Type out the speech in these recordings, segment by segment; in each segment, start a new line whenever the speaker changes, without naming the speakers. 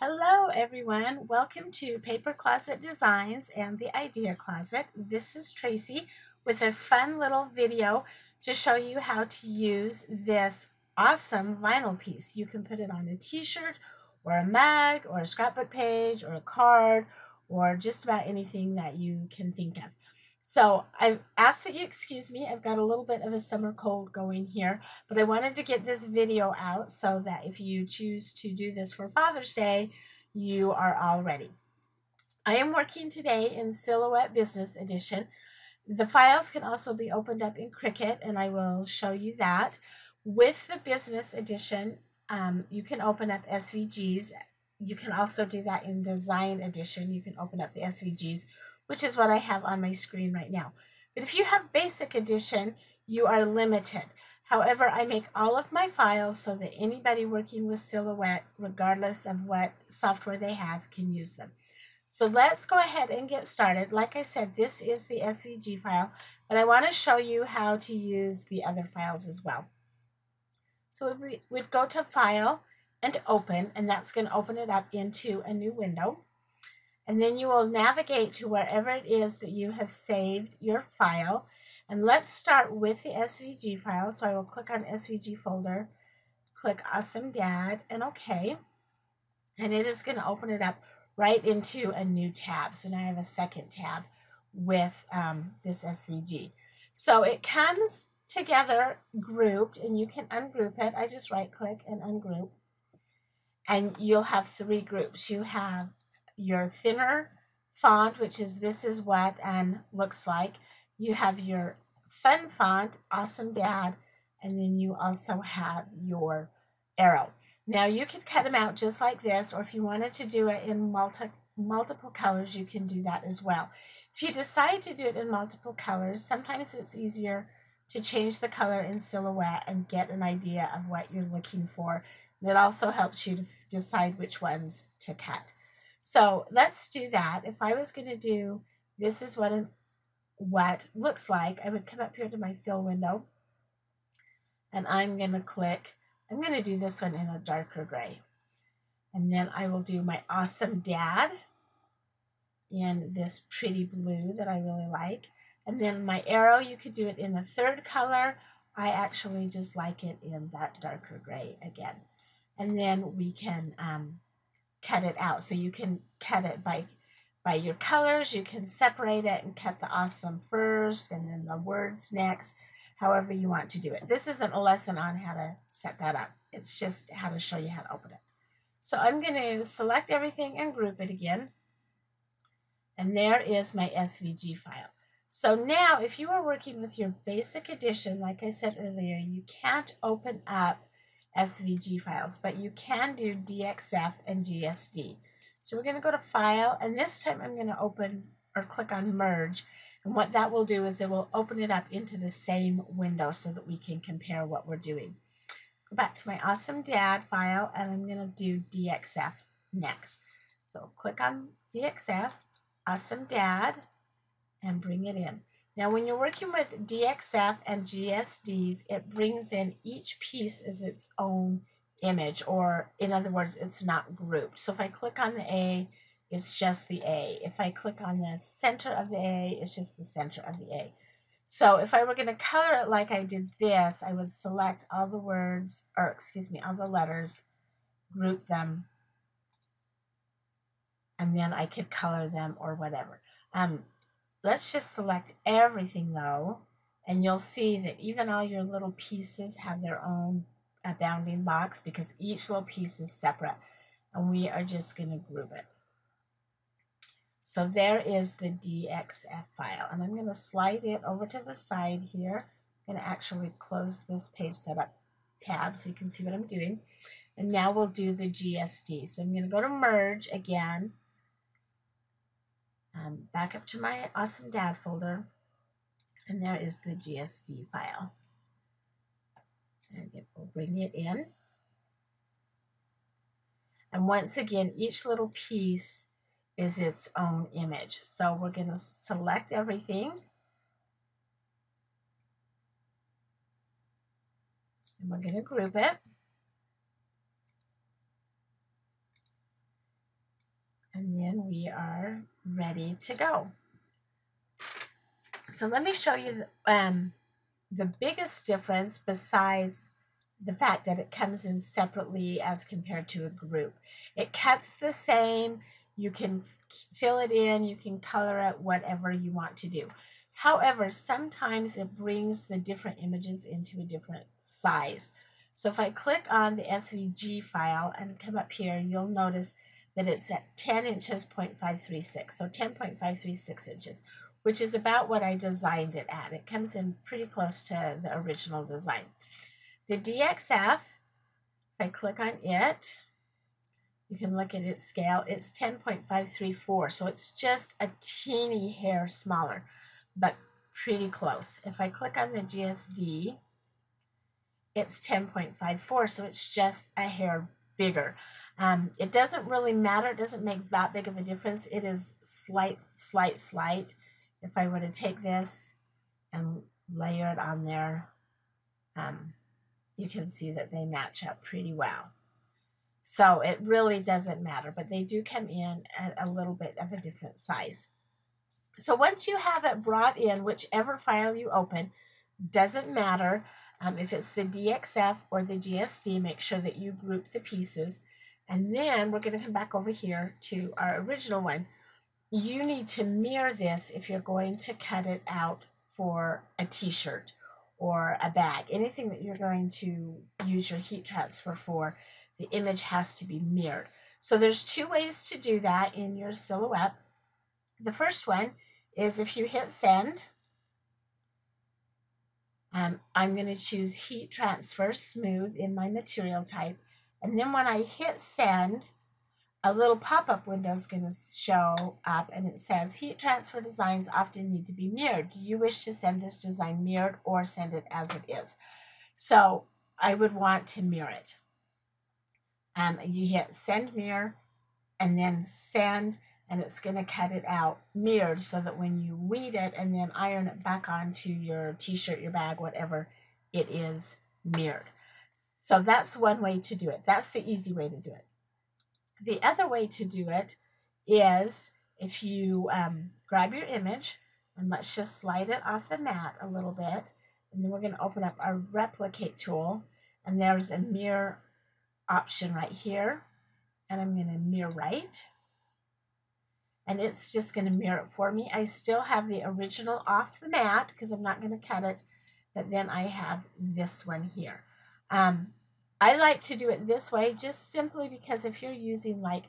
Hello everyone, welcome to Paper Closet Designs and the Idea Closet. This is Tracy with a fun little video to show you how to use this awesome vinyl piece. You can put it on a t-shirt or a mug or a scrapbook page or a card or just about anything that you can think of. So I've asked that you excuse me. I've got a little bit of a summer cold going here, but I wanted to get this video out so that if you choose to do this for Father's Day, you are all ready. I am working today in Silhouette Business Edition. The files can also be opened up in Cricut, and I will show you that. With the Business Edition, you can open up SVGs. You can also do that in Design Edition. You can open up the SVGs, which is what I have on my screen right now. But if you have Basic Edition, you are limited. However, I make all of my files so that anybody working with Silhouette, regardless of what software they have, can use them. So let's go ahead and get started. Like I said, this is the SVG file, but I want to show you how to use the other files as well. So we'd go to File and Open, and that's going to open it up into a new window. And then you will navigate to wherever it is that you have saved your file. And let's start with the SVG file. So I will click on SVG folder, click Awesome Dad, and OK. And it is going to open it up right into a new tab. So now I have a second tab with this SVG. So it comes together grouped, and you can ungroup it. I just right click and ungroup. And you'll have three groups. You have your thinner font, which is this is what looks like. You have your fun font, Awesome Dad, and then you also have your arrow. Now you could cut them out just like this, or if you wanted to do it in multiple colors, you can do that as well. If you decide to do it in multiple colors, sometimes it's easier to change the color in Silhouette and get an idea of what you're looking for. And it also helps you to decide which ones to cut. So let's do that. If I was going to do, this is what looks like, I would come up here to my fill window, and I'm going to click, I'm going to do this one in a darker gray. And then I will do my Awesome Dad in this pretty blue that I really like. And then my arrow, you could do it in a third color. I actually just like it in that darker gray again. And then we can cut it out. So you can cut it by your colors. You can separate it and cut the awesome first and then the words next, however you want to do it. This isn't a lesson on how to set that up. It's just how to show you how to open it. So I'm going to select everything and group it again. And there is my SVG file. So now if you are working with your Basic Edition, like I said earlier, you can't open up SVG files, but you can do DXF and GSD. So we're going to go to File, and this time I'm going to open or click on Merge. And what that will do is it will open it up into the same window so that we can compare what we're doing. Go back to my Awesome Dad file, and I'm going to do DXF next. So click on DXF, Awesome Dad, and bring it in. Now, when you're working with DXF and GSDs, it brings in each piece as its own image, or in other words, it's not grouped. So if I click on the A, it's just the A. If I click on the center of the A, it's just the center of the A. So if I were going to color it like I did this, I would select all the words, or excuse me, all the letters, group them, and then I could color them or whatever. Let's just select everything though, and you'll see that even all your little pieces have their own bounding box because each little piece is separate, and we are just going to group it. So there is the DXF file, and I'm going to slide it over to the side here. I'm going to actually close this page setup tab so you can see what I'm doing. And now we'll do the GSD. So I'm going to go to Merge again. Back up to my Awesome Dad folder, and there is the GSD file. And it will bring it in. And once again, each little piece is its own image. So we're going to select everything. And we're going to group it. we are ready to go. So let me show you the biggest difference, besides the fact that it comes in separately as compared to a group. It cuts the same. You can fill it in, you can color it, whatever you want to do. However, sometimes it brings the different images into a different size. So if I click on the SVG file and come up here, you'll notice that it's at 10 inches, 0.536, so 10.536 inches, which is about what I designed it at. It comes in pretty close to the original design. The DXF, if I click on it, you can look at its scale. It's 10.534, so it's just a teeny hair smaller, but pretty close. If I click on the GSD, it's 10.54, so it's just a hair bigger. It doesn't really matter. It doesn't make that big of a difference. It is slight. If I were to take this and layer it on there, you can see that they match up pretty well. So it really doesn't matter, but they do come in at a little bit of a different size. So once you have it brought in, whichever file you open, doesn't matter if it's the DXF or the GSD, make sure that you group the pieces. And then we're going to come back over here to our original one. You need to mirror this if you're going to cut it out for a t-shirt or a bag. Anything that you're going to use your heat transfer for, the image has to be mirrored. So there's two ways to do that in your silhouette. The first one is if you hit send. I'm going to choose heat transfer smooth in my material type. And then when I hit send, a little pop-up window is going to show up, and it says heat transfer designs often need to be mirrored. Do you wish to send this design mirrored or send it as it is? So I would want to mirror it. You hit send mirror and then send, and it's going to cut it out mirrored so that when you weed it and then iron it back onto your t-shirt, your bag, whatever, it is mirrored. So that's one way to do it. That's the easy way to do it. The other way to do it is if you grab your image, and let's just slide it off the mat a little bit, and then we're going to open up our replicate tool, and there's a mirror option right here, and I'm going to mirror right, and it's just going to mirror it for me. I still have the original off the mat because I'm not going to cut it, but then I have this one here. I like to do it this way just simply because if you're using like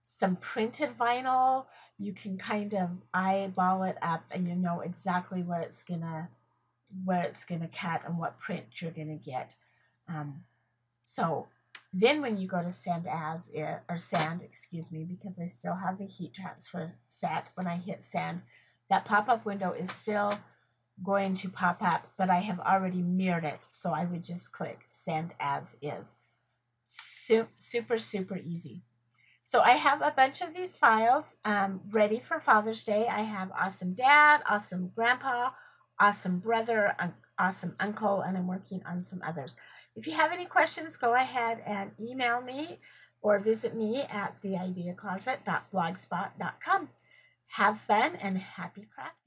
some printed vinyl, you can kind of eyeball it up and you know exactly where it's gonna cut and what print you're gonna get. So then when you go to send as or send, excuse me, because I still have the heat transfer set, when I hit send, that pop-up window is still going to pop up, but I have already mirrored it, so I would just click send as is. Super easy. So I have a bunch of these files ready for Father's Day. I have awesome dad, awesome grandpa, awesome brother, awesome uncle, and I'm working on some others. If you have any questions, go ahead and email me or visit me at theideacloset.blogspot.com. Have fun and happy crafting.